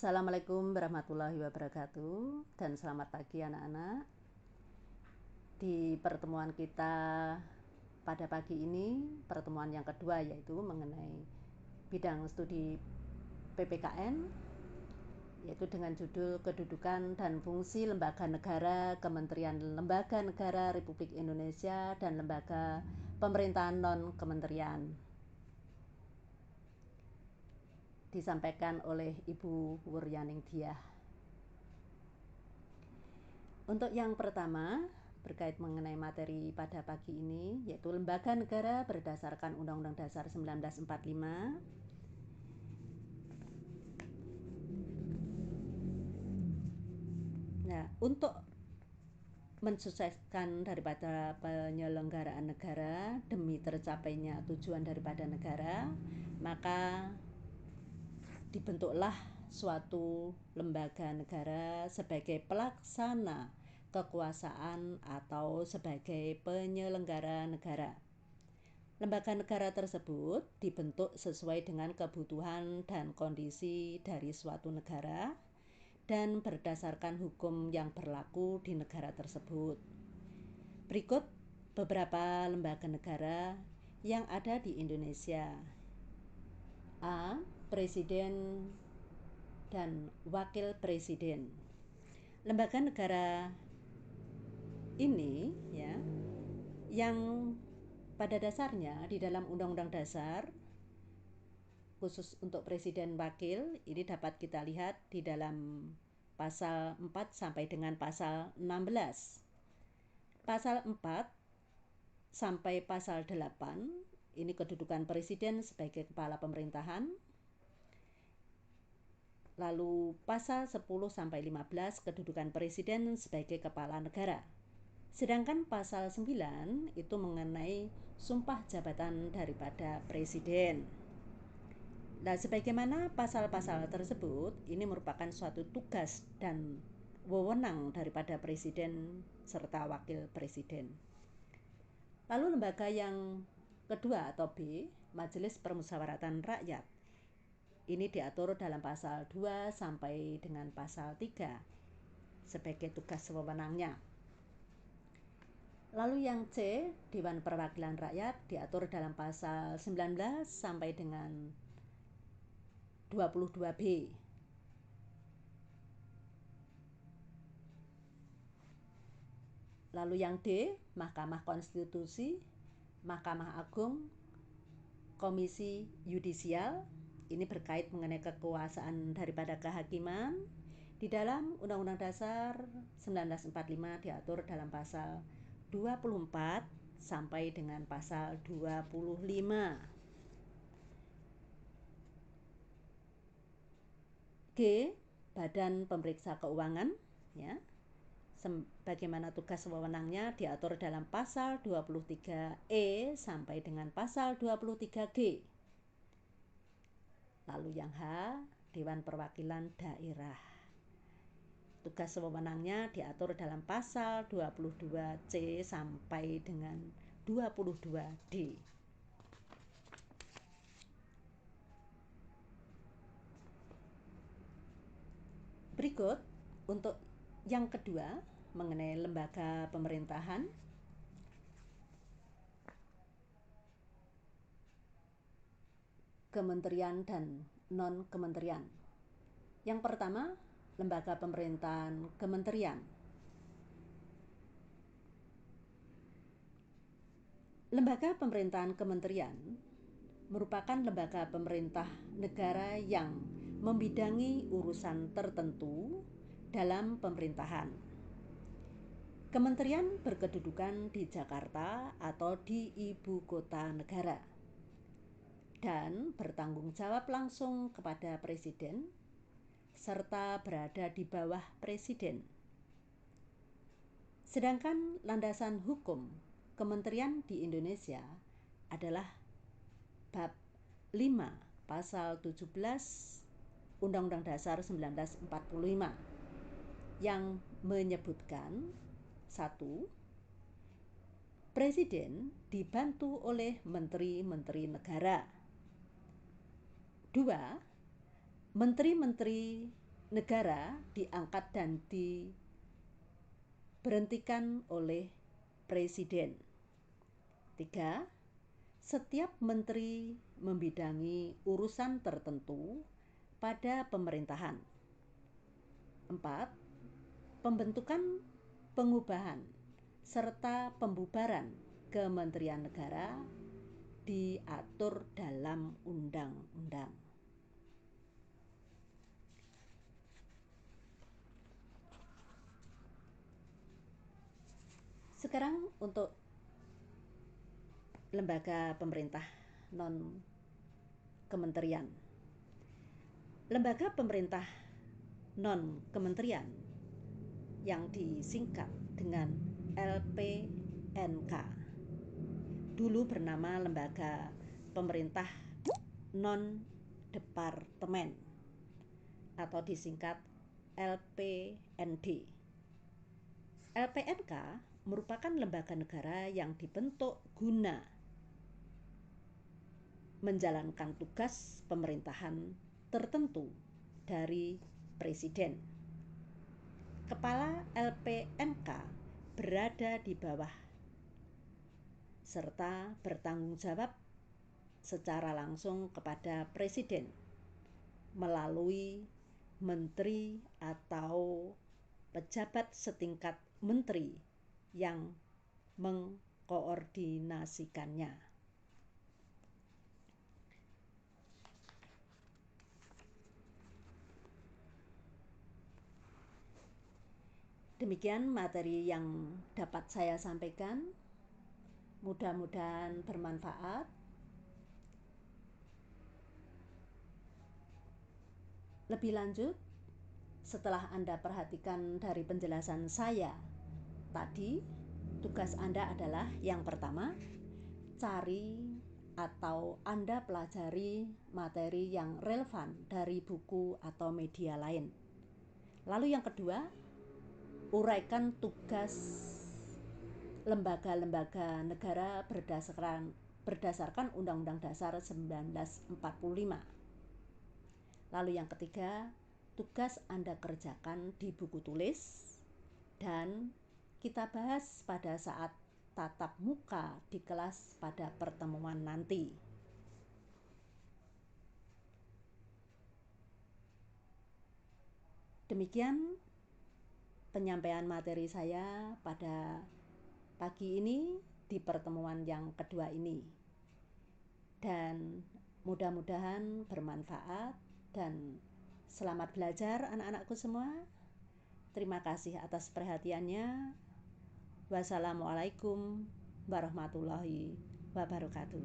Assalamualaikum warahmatullahi wabarakatuh dan selamat pagi anak-anak. Di pertemuan kita pada pagi ini, pertemuan yang kedua yaitu mengenai bidang studi PPKN, yaitu dengan judul Kedudukan dan Fungsi Lembaga Negara, Kementerian Lembaga Negara Republik Indonesia dan Lembaga Pemerintahan Non-Kementerian. Disampaikan oleh Ibu Wuryaning Diah. Untuk yang pertama, berkait mengenai materi pada pagi ini, yaitu lembaga negara berdasarkan Undang-Undang Dasar 1945. Nah, untuk mensukseskan daripada penyelenggaraan negara demi tercapainya tujuan daripada negara, maka dibentuklah suatu lembaga negara sebagai pelaksana kekuasaan atau sebagai penyelenggara negara. Lembaga negara tersebut dibentuk sesuai dengan kebutuhan dan kondisi dari suatu negara dan berdasarkan hukum yang berlaku di negara tersebut. Berikut beberapa lembaga negara yang ada di Indonesia. A. Presiden dan Wakil Presiden. Lembaga negara ini yang pada dasarnya di dalam Undang-Undang Dasar khusus untuk presiden wakil ini dapat kita lihat di dalam pasal 4 sampai dengan pasal 16. Pasal 4 sampai pasal 8 ini kedudukan presiden sebagai kepala pemerintahan. Lalu pasal 10 sampai 15 kedudukan presiden sebagai kepala negara. Sedangkan pasal 9 itu mengenai sumpah jabatan daripada presiden. Nah, sebagaimana pasal-pasal tersebut, ini merupakan suatu tugas dan wewenang daripada presiden serta wakil presiden. Lalu lembaga yang kedua atau B, Majelis Permusyawaratan Rakyat. Ini diatur dalam pasal 2 sampai dengan pasal 3 sebagai tugas wewenangnya. Lalu yang C, Dewan Perwakilan Rakyat, diatur dalam pasal 19 sampai dengan 22B. Lalu yang D, Mahkamah Konstitusi, Mahkamah Agung, Komisi Yudisial, ini berkait mengenai kekuasaan daripada kehakiman. Di dalam Undang-Undang Dasar 1945 diatur dalam pasal 24 sampai dengan pasal 25. G, Badan Pemeriksa Keuangan, sebagaimana tugas wewenangnya diatur dalam pasal 23E sampai dengan pasal 23G. Lalu yang H, Dewan Perwakilan Daerah. Tugas wewenangnya diatur dalam pasal 22C sampai dengan 22D. Berikut untuk yang kedua mengenai lembaga pemerintahan. Kementerian dan non-kementerian. Yang pertama, lembaga pemerintahan kementerian. Lembaga pemerintahan kementerian merupakan lembaga pemerintah negara yang membidangi urusan tertentu dalam pemerintahan. Kementerian berkedudukan di Jakarta atau di ibu kota negara dan bertanggung jawab langsung kepada presiden serta berada di bawah presiden. Sedangkan landasan hukum kementerian di Indonesia adalah bab 5 pasal 17 Undang-Undang Dasar 1945 yang menyebutkan 1. Presiden dibantu oleh menteri-menteri negara. 2. Menteri-menteri negara diangkat dan diberhentikan oleh presiden. 3. Setiap menteri membidangi urusan tertentu pada pemerintahan. 4. Pembentukan, pengubahan, serta pembubaran kementerian negara diatur dalam undang-undang. Sekarang untuk lembaga pemerintah non-kementerian. Lembaga pemerintah non-kementerian yang disingkat dengan LPNK dulu bernama Lembaga Pemerintah Non-Departemen atau disingkat LPND. LPNK merupakan lembaga negara yang dibentuk guna menjalankan tugas pemerintahan tertentu dari presiden. Kepala LPNK berada di bawah serta bertanggung jawab secara langsung kepada presiden melalui menteri atau pejabat setingkat menteri yang mengkoordinasikannya. Demikian materi yang dapat saya sampaikan. Mudah-mudahan bermanfaat. Lebih lanjut, setelah Anda perhatikan dari penjelasan saya tadi, tugas Anda adalah yang pertama, cari atau Anda pelajari materi yang relevan dari buku atau media lain. Lalu yang kedua, uraikan tugas lembaga-lembaga negara berdasarkan Undang-Undang Dasar 1945. Lalu yang ketiga, tugas Anda kerjakan di buku tulis dan kita bahas pada saat tatap muka di kelas pada pertemuan nanti. Demikian penyampaian materi saya pada pagi ini di pertemuan yang kedua ini. Dan mudah-mudahan bermanfaat dan selamat belajar anak-anakku semua. Terima kasih atas perhatiannya. Wassalamualaikum warahmatullahi wabarakatuh.